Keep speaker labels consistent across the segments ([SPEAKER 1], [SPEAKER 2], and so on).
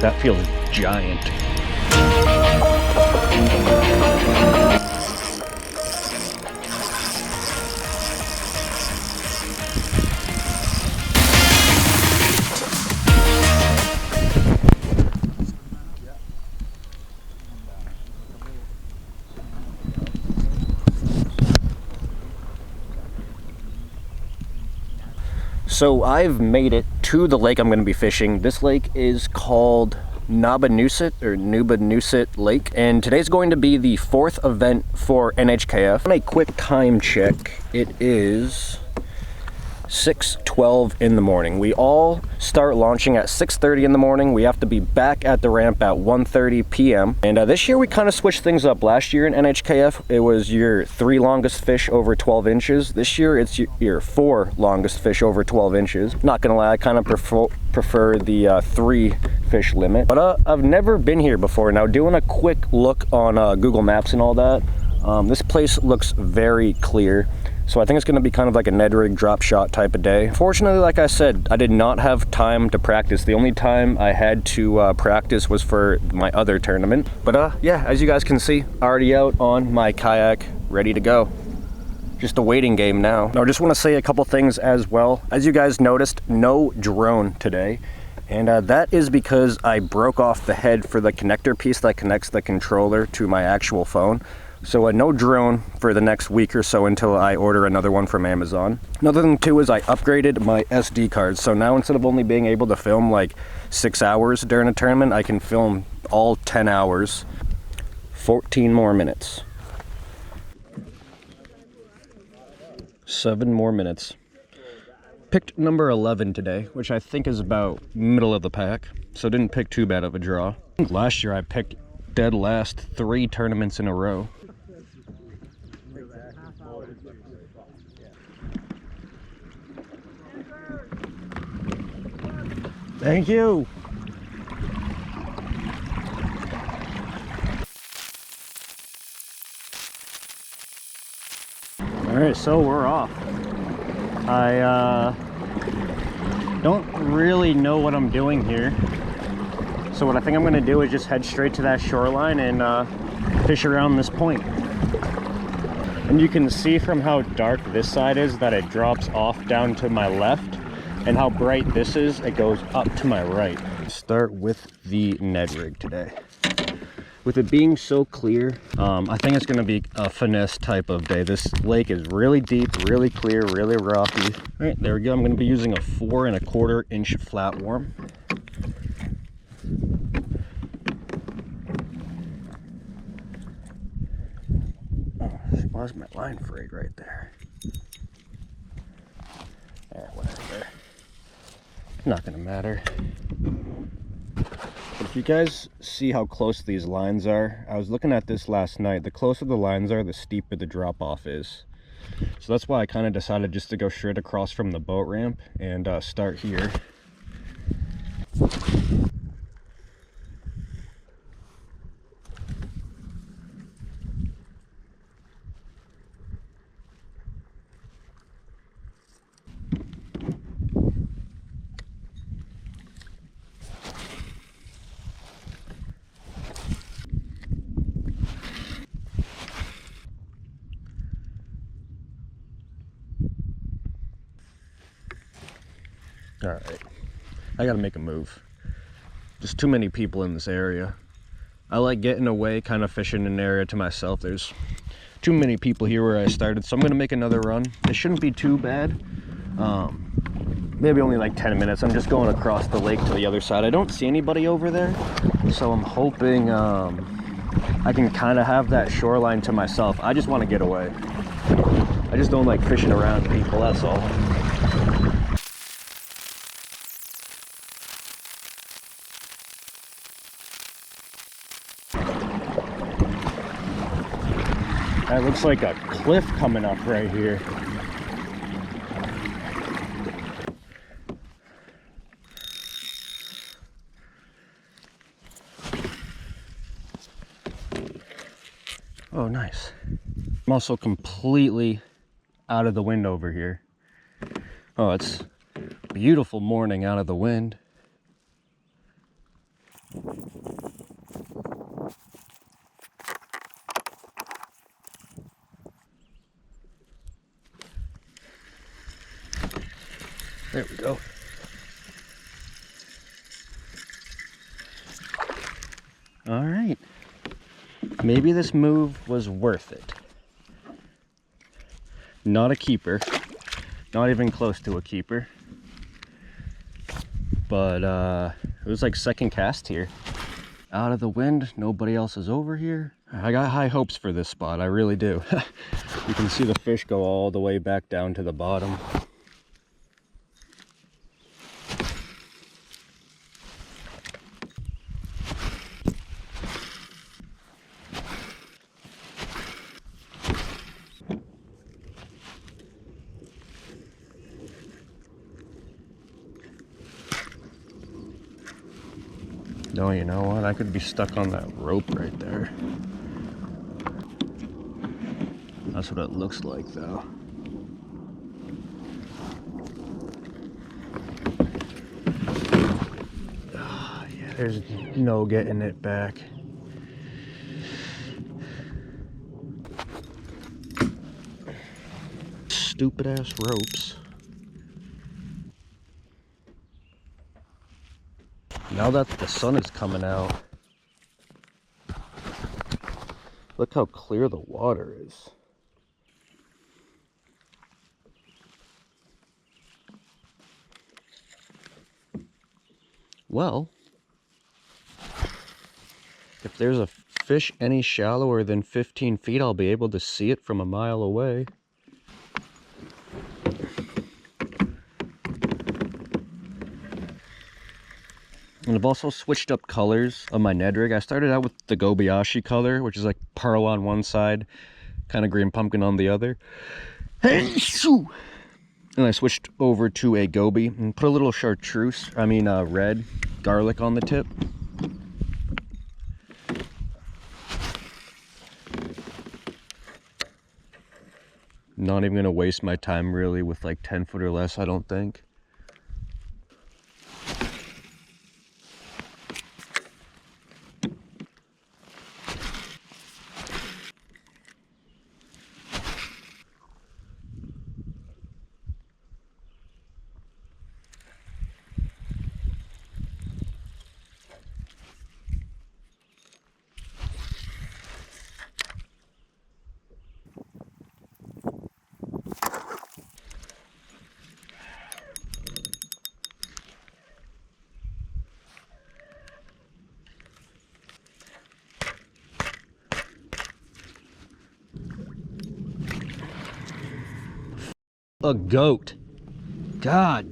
[SPEAKER 1] That feels giant. So I've made it to the lake I'm going to be fishing. This lake is called Nubanusit Lake, and today's going to be the 4th event for NHKF. On a quick time check, it is 6:12 in the morning. We all start launching at 6:30 in the morning. We have to be back at the ramp at 1:30 p.m. And this year we kind of switched things up. Last year in NHKF, it was your 3 longest fish over 12 inches. This year it's your 4 longest fish over 12 inches. Not gonna lie, I kind of prefer the 3 fish limit. But I've never been here before. Now, doing a quick look on Google Maps and all that, this place looks very clear. So I think it's going to be kind of like a Ned rig drop shot type of day. Fortunately, like I said, I did not have time to practice. The only time I had to practice was for my other tournament. But yeah, as you guys can see, already out on my kayak, ready to go. Just a waiting game now. Now, I just want to say a couple things as well. As you guys noticed, no drone today. And that is because I broke off the head for the connector piece that connects the controller to my actual phone. So no drone for the next week or so until I order another one from Amazon. Another thing too is I upgraded my SD cards. So now instead of only being able to film like 6 hours during a tournament, I can film all 10 hours, 14 more minutes. 7 more minutes. Picked number 11 today, which I think is about middle of the pack. So didn't pick too bad of a draw. Last year I picked dead last 3 tournaments in a row. Thank you. All right, so we're off. I don't really know what I'm doing here. So what I think I'm gonna do is just head straight to that shoreline and fish around this point. And you can see from how dark this side is that it drops off down to my left, and how bright this is, it goes up to my right. Start with the Ned rig today. With it being so clear, I think it's gonna be a finesse type of day. This lake is really deep, really clear, really rocky. All right, there we go. I'm gonna be using a 4 1/4 inch flatworm. Why's my line frayed right there? Whatever. Not gonna matter. But if you guys see how close these lines are, I was looking at this last night. The closer the lines are, the steeper the drop off is. So that's why I kind of decided just to go straight across from the boat ramp and start here. All right, I gotta make a move. Just too many people in this area. I like getting away, kind of fishing an area to myself. There's too many people here where I started, so I'm gonna make another run. It shouldn't be too bad. Maybe only like 10 minutes. I'm just going across the lake to the other side. I don't see anybody over there, so I'm hoping I can kind of have that shoreline to myself. I just want to get away. I just don't like fishing around people, that's all. That looks like a cliff coming up right here. Oh, nice. I'm also completely out of the wind over here. Oh, it's a beautiful morning out of the wind. There we go. All right. Maybe this move was worth it. Not a keeper. Not even close to a keeper. But it was like second cast here. Out of the wind, nobody else is over here. I got high hopes for this spot, I really do. You can see the fish go all the way back down to the bottom. No, you know what? I could be stuck on that rope right there. That's what it looks like, though. Oh, yeah, there's no getting it back. Stupid ass ropes. Now that the sun is coming out, look how clear the water is. Well, if there's a fish any shallower than 15 feet, I'll be able to see it from a mile away. And I've also switched up colors on my Ned rig. I started out with the Kobayashi color, which is like pearl on one side, kind of green pumpkin on the other. And I switched over to a goby and put a little chartreuse, red garlic on the tip. Not even gonna waste my time really with like 10 foot or less, I don't think. A goat. God.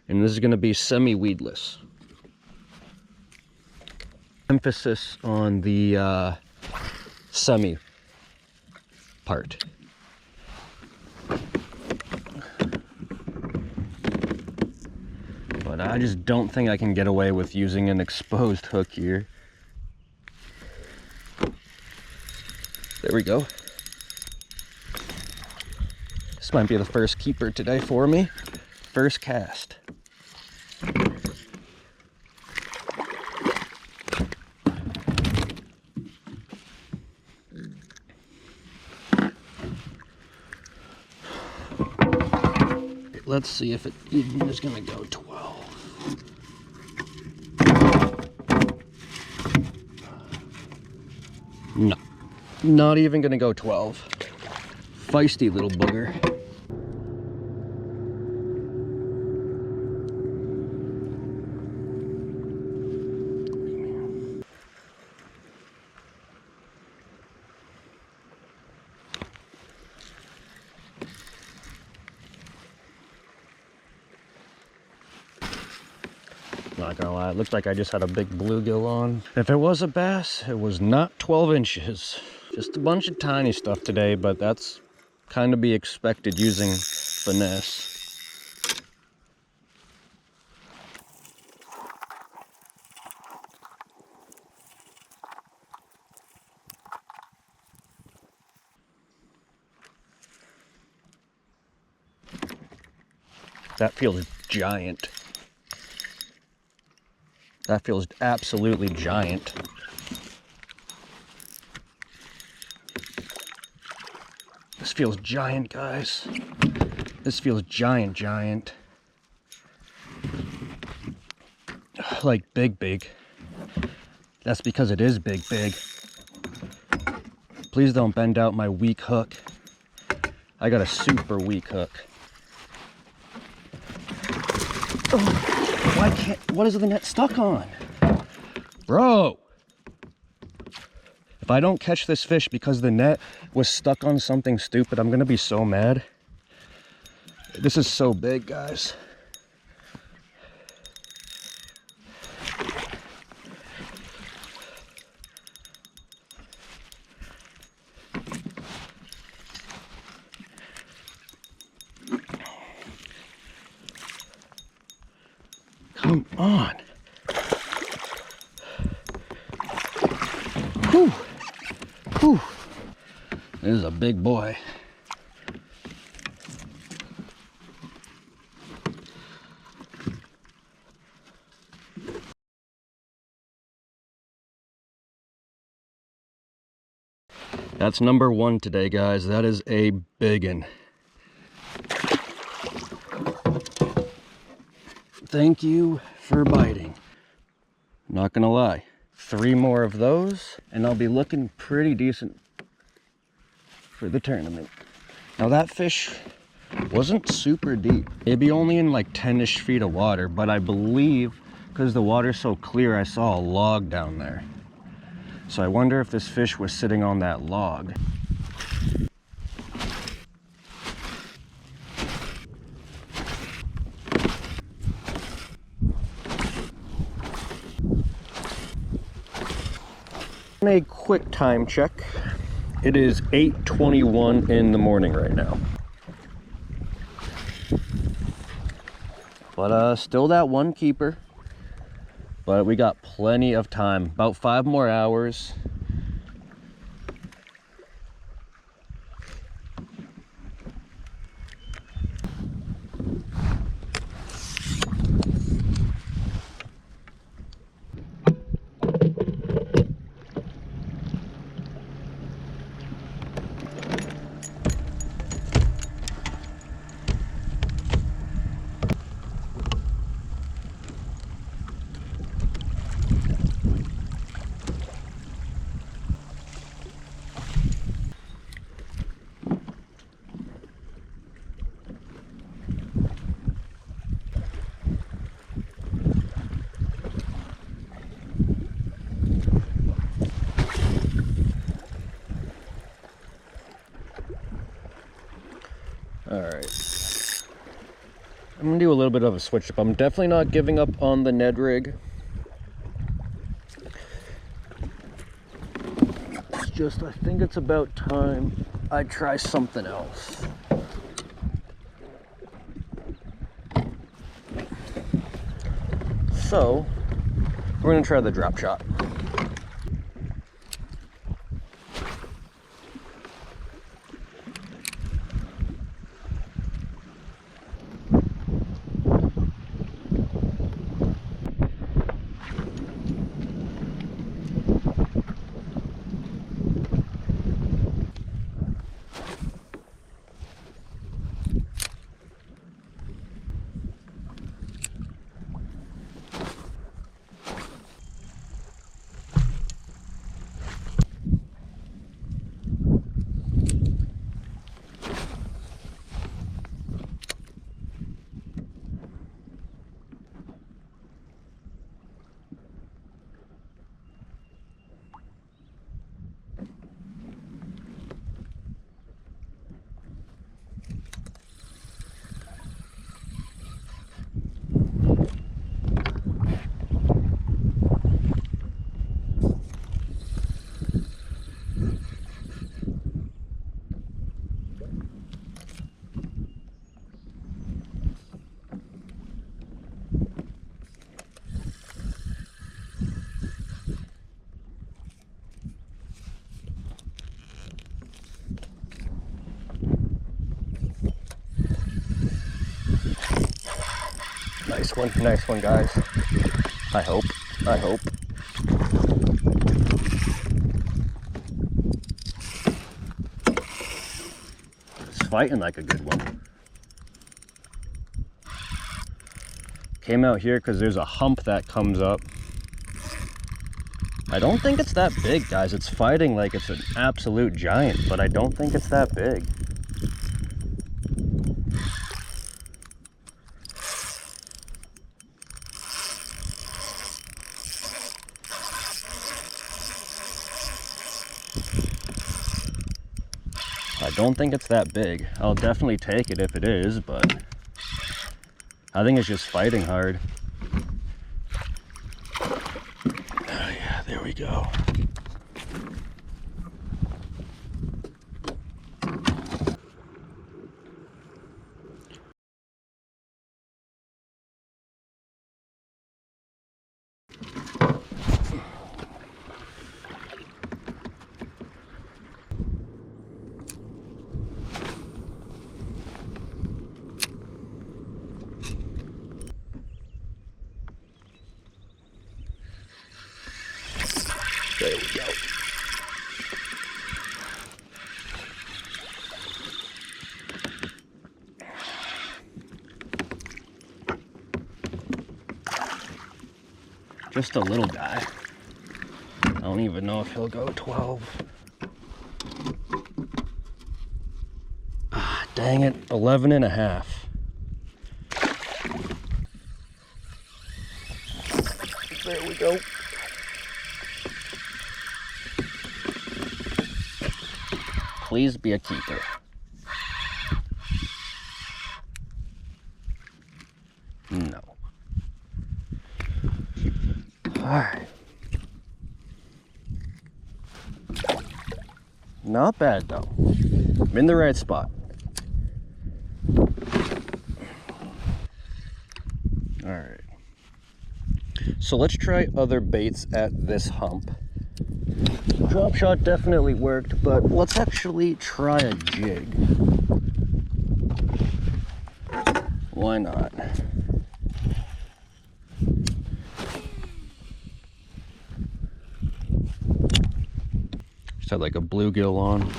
[SPEAKER 1] And this is going to be semi-weedless. Emphasis on the semi part. But I just don't think I can get away with using an exposed hook here. There we go. This might be the first keeper today for me. First cast. Let's see if it even is going to go 12. No, not even going to go 12. Feisty little booger. Not gonna lie, it looked like I just had a big bluegill on. If it was a bass, it was not 12 inches. Just a bunch of tiny stuff today, but that's kind of be expected using finesse. That feels giant. That feels absolutely giant. This feels giant, guys. This feels giant. Like big. That's because it is big. Please don't bend out my weak hook. I got a super weak hook. Oh, what is the net stuck on? Bro! If I don't catch this fish because the net was stuck on something stupid, I'm gonna be so mad. This is so big, guys. Come on. Whew. Whew. This is a big boy. That's number one today, guys. That is a biggin. Thank you for biting. Not gonna lie. 3 more of those, and I'll be looking pretty decent for the tournament. Now that fish wasn't super deep. Maybe only in like 10-ish feet of water, but I believe because the water's so clear, I saw a log down there. So I wonder if this fish was sitting on that log. A quick time check. It is 8:21 in the morning right now. But still that one keeper. But we got plenty of time, about 5 more hours. All right, I'm gonna do a little bit of a switch up. I'm definitely not giving up on the Ned rig. It's just, I think it's about time I try something else. So, we're gonna try the drop shot. Nice one, guys. I hope. It's fighting like a good one. Came out here because there's a hump that comes up. I don't think it's that big, guys. It's fighting like it's an absolute giant, but I don't think it's that big. I don't think it's that big. I'll definitely take it if it is, but I think it's just fighting hard. Oh yeah, there we go. There we go. Just a little guy. I don't even know if he'll go 12. Ah, dang it, 11 and a half. There we go. Please be a keeper. No. Alright. Not bad though. I'm in the right spot. Alright. So let's try other baits at this hump. Drop shot definitely worked, but let's actually try a jig. Why not? Just had like a bluegill on.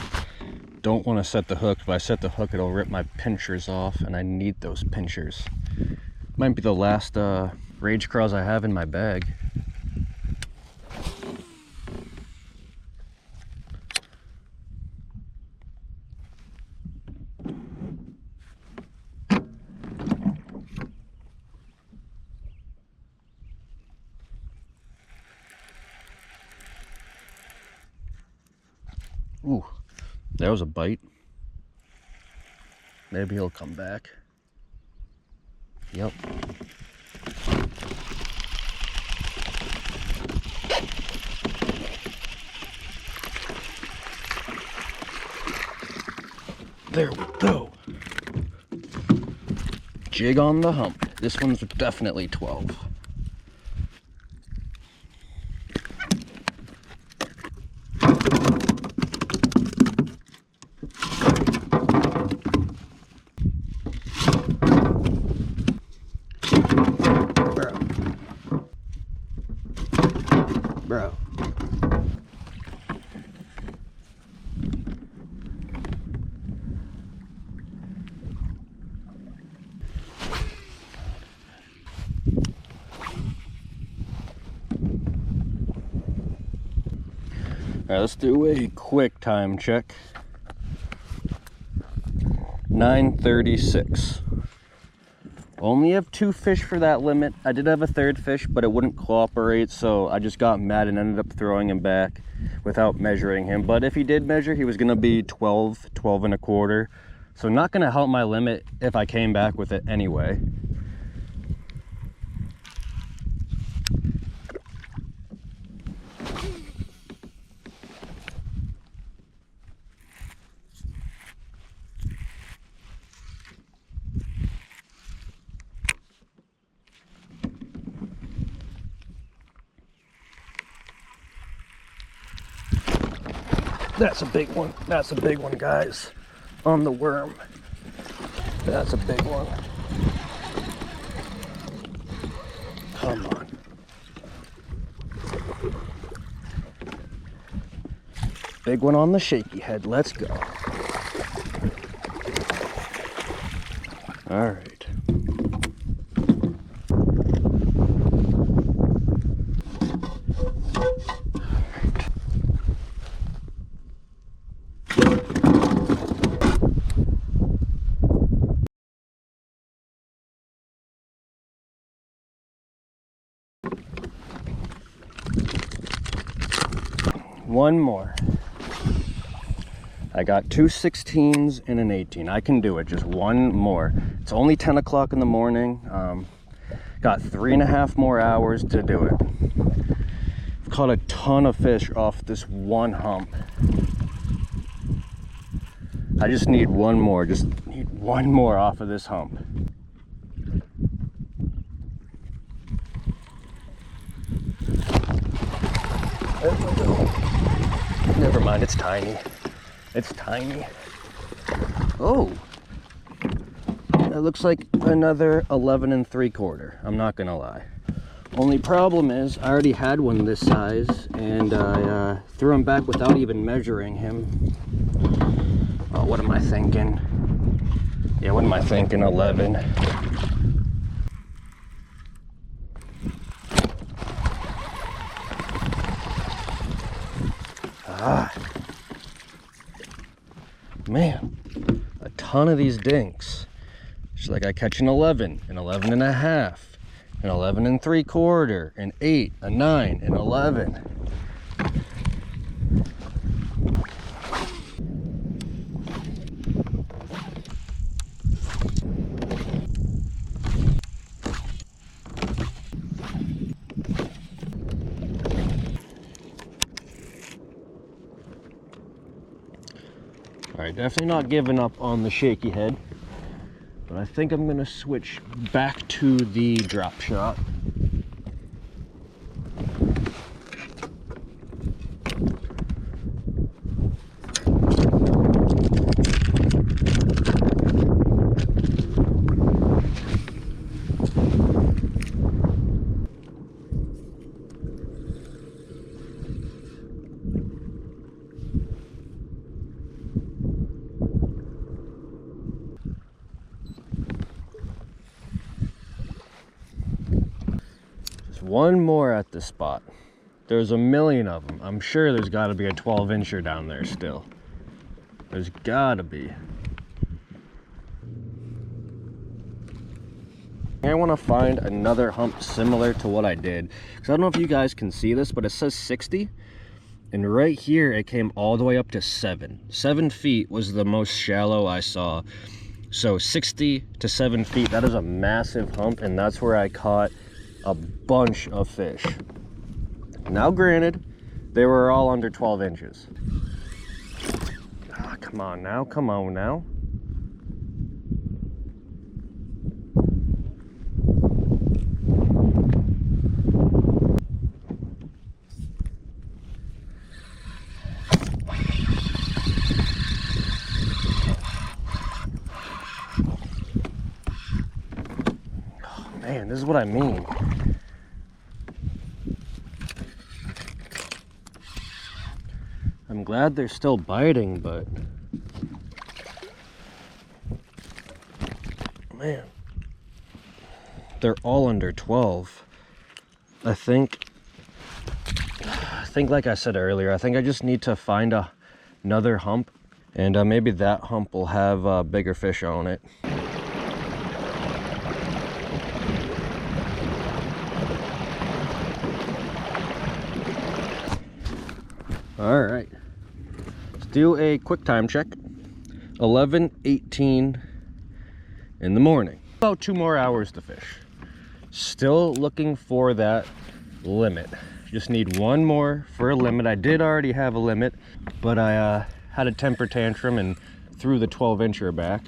[SPEAKER 1] Don't want to set the hook. If I set the hook, it'll rip my pinchers off, and I need those pinchers. Might be the last rage crawls I have in my bag. Ooh, that was a bite. Maybe he'll come back. Yep. There we go. Jig on the hump. This one's definitely 12. Bro. All right, let's do a quick time check. 9:36. Only have 2 fish for that limit. I did have a 3rd fish, but it wouldn't cooperate, so I just got mad and ended up throwing him back without measuring him. But if he did measure, he was gonna be 12, 12 and a quarter. So not gonna help my limit if I came back with it anyway. That's a big one. That's a big one, guys. On the worm. That's a big one. Come on. Big one on the shaky head. Let's go. All right. One more. I got 2 16s and an 18. I can do it, just one more. It's only 10 o'clock in the morning. Got 3.5 more hours to do it. I've caught a ton of fish off this one hump. I just need one more, off of this hump. There we go. Never mind, it's tiny. It's tiny. Oh, that looks like another 11 3/4. I'm not gonna lie. Only problem is I already had one this size and I threw him back without even measuring him. Oh, what am I thinking? Yeah, what am I thinking? 11. Ah. Man, a ton of these dinks. It's like I catch an 11, an 11.5, an 11 3/4, an 8, a 9, an 11. All right, definitely not giving up on the shaky head, but I think I'm gonna switch back to the drop shot. One more at this spot. There's a million of them. I'm sure there's got to be a 12-incher down there still. There's got to be. I want to find another hump similar to what I did, because I don't know if you guys can see this, but it says 60, and right here it came all the way up to 7. 7 feet was the most shallow I saw. So 60 to 7 feet, that is a massive hump, and that's where I caught a bunch of fish. Now granted, they were all under 12 inches. Ah, come on now, come on now. Oh, man, this is what I mean. I'm glad they're still biting, but man, they're all under 12. I think like I said earlier, I think I just need to find another hump, and maybe that hump will have bigger fish on it. All right, let's do a quick time check. 11:18 in the morning. About 2 more hours to fish. Still looking for that limit. Just need one more for a limit. I did already have a limit, but I had a temper tantrum and threw the 12-incher back.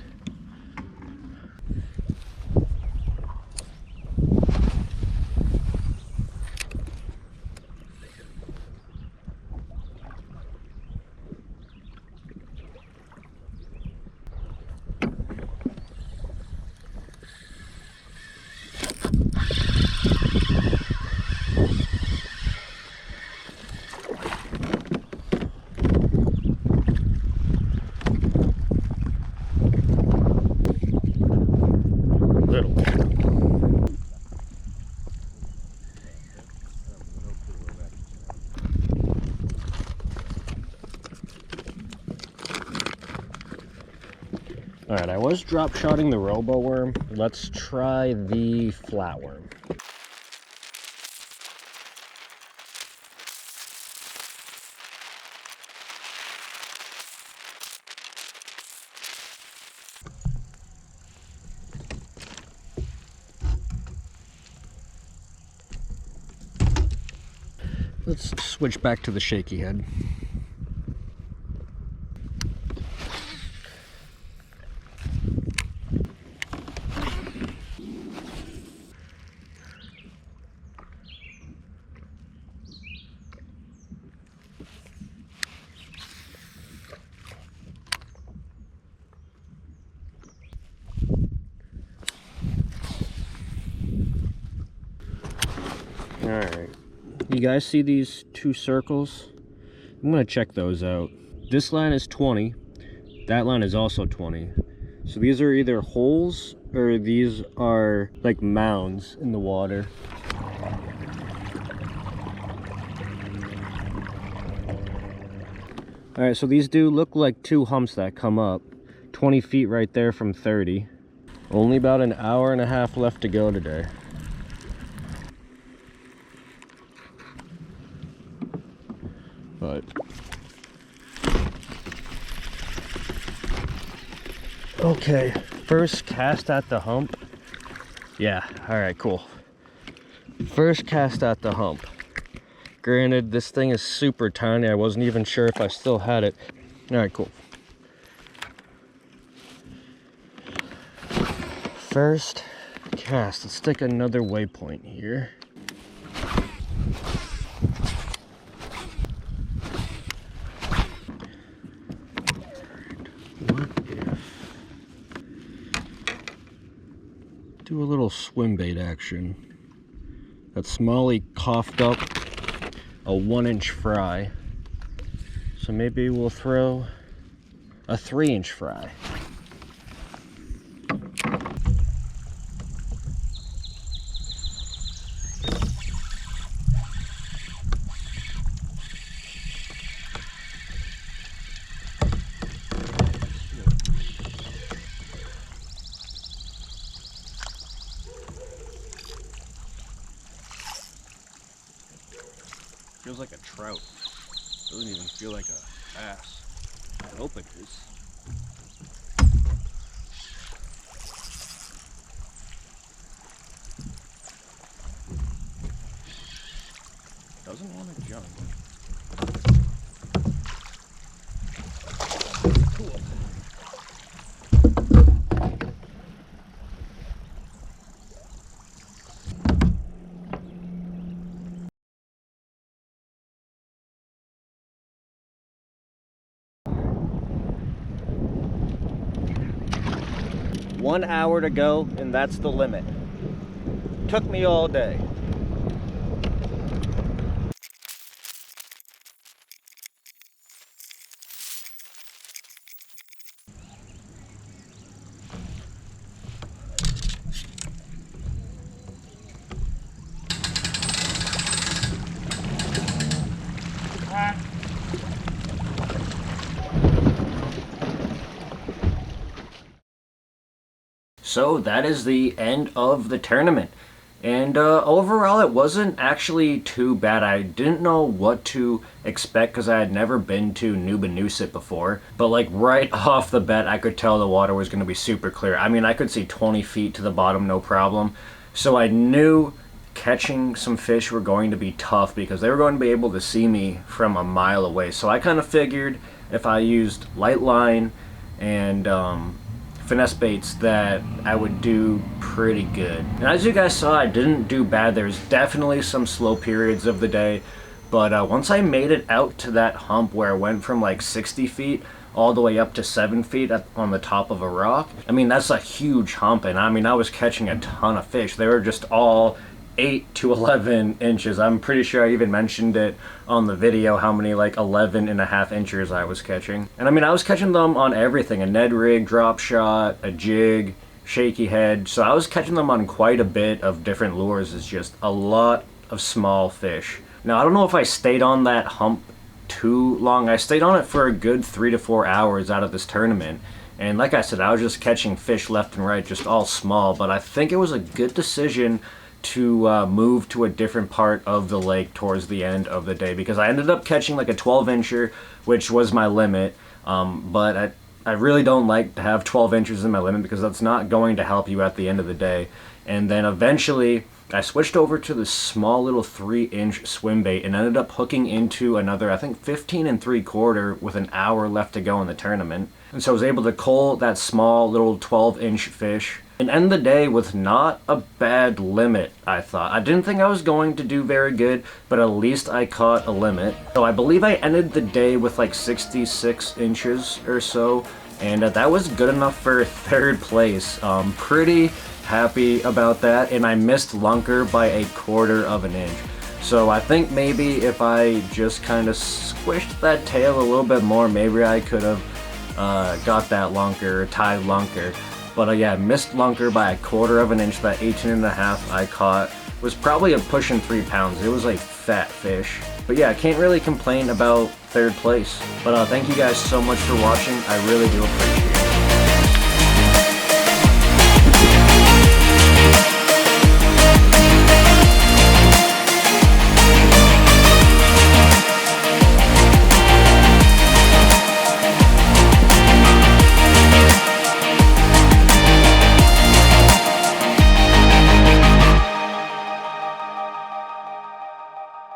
[SPEAKER 1] Alright, I was drop shotting the robo worm. Let's try the flatworm. Let's switch back to the shaky head. Alright, you guys see these two circles? I'm gonna check those out. This line is 20, that line is also 20. So these are either holes or these are like mounds in the water. Alright, so these do look like two humps that come up. 20 feet right there from 30. Only about an hour and a half left to go today. But okay, first cast at the hump. Yeah, all right, cool. First cast at the hump. Granted, this thing is super tiny. I wasn't even sure if I still had it. All right, cool. First cast. Let's take another waypoint here. Do a little swim bait action. That Smalley coughed up a 1-inch fry. So maybe we'll throw a 3-inch fry. Feels like a trout. Doesn't even feel like a bass. I hope it is. Doesn't want to jump. Cool. One hour to go, and that's the limit. Took me all day. So that is the end of the tournament, and overall it wasn't actually too bad. I didn't know what to expect because I had never been to Nubanusit before, but like right off the bat I could tell the water was going to be super clear. I mean, I could see 20 feet to the bottom, no problem. So I knew catching some fish were going to be tough because they were going to be able to see me from a mile away. So I kind of figured if I used light line and finesse baits that I would do pretty good. And as you guys saw, I didn't do bad. There's definitely some slow periods of the day, but once I made it out to that hump where it went from like 60 feet all the way up to 7 feet on the top of a rock, I mean, that's a huge hump, and I mean, I was catching a ton of fish. They were just all 8 to 11 inches. I'm pretty sure I even mentioned it on the video how many like 11.5 inches I was catching. And I mean, I was catching them on everything: a Ned rig, drop shot, a jig, shaky head. So I was catching them on quite a bit of different lures. It's just a lot of small fish. Now, I don't know if I stayed on that hump too long. I stayed on it for a good 3 to 4 hours out of this tournament. And like I said, I was just catching fish left and right, just all small, but I think it was a good decision to move to a different part of the lake towards the end of the day, because I ended up catching like a 12-incher, which was my limit. But I really don't like to have 12 inches in my limit, because that's not going to help you at the end of the day. And then eventually I switched over to this small little 3-inch swim bait and ended up hooking into another, I think 15 3/4 with an hour left to go in the tournament. And so I was able to cull that small little 12-inch fish and end the day with not a bad limit, I thought. I didn't think I was going to do very good, but at least I caught a limit. So I believe I ended the day with like 66 inches or so, and that was good enough for 3rd place. Pretty happy about that, and I missed lunker by 1/4 inch. So I think maybe if I just kind of squished that tail a little bit more, maybe I could have got that lunker, tied lunker. But yeah, missed lunker by 1/4 inch. That 18.5 I caught was probably a pushing 3 pounds. It was a fat fish. But yeah, I can't really complain about 3rd place. But thank you guys so much for watching. I really do appreciate it.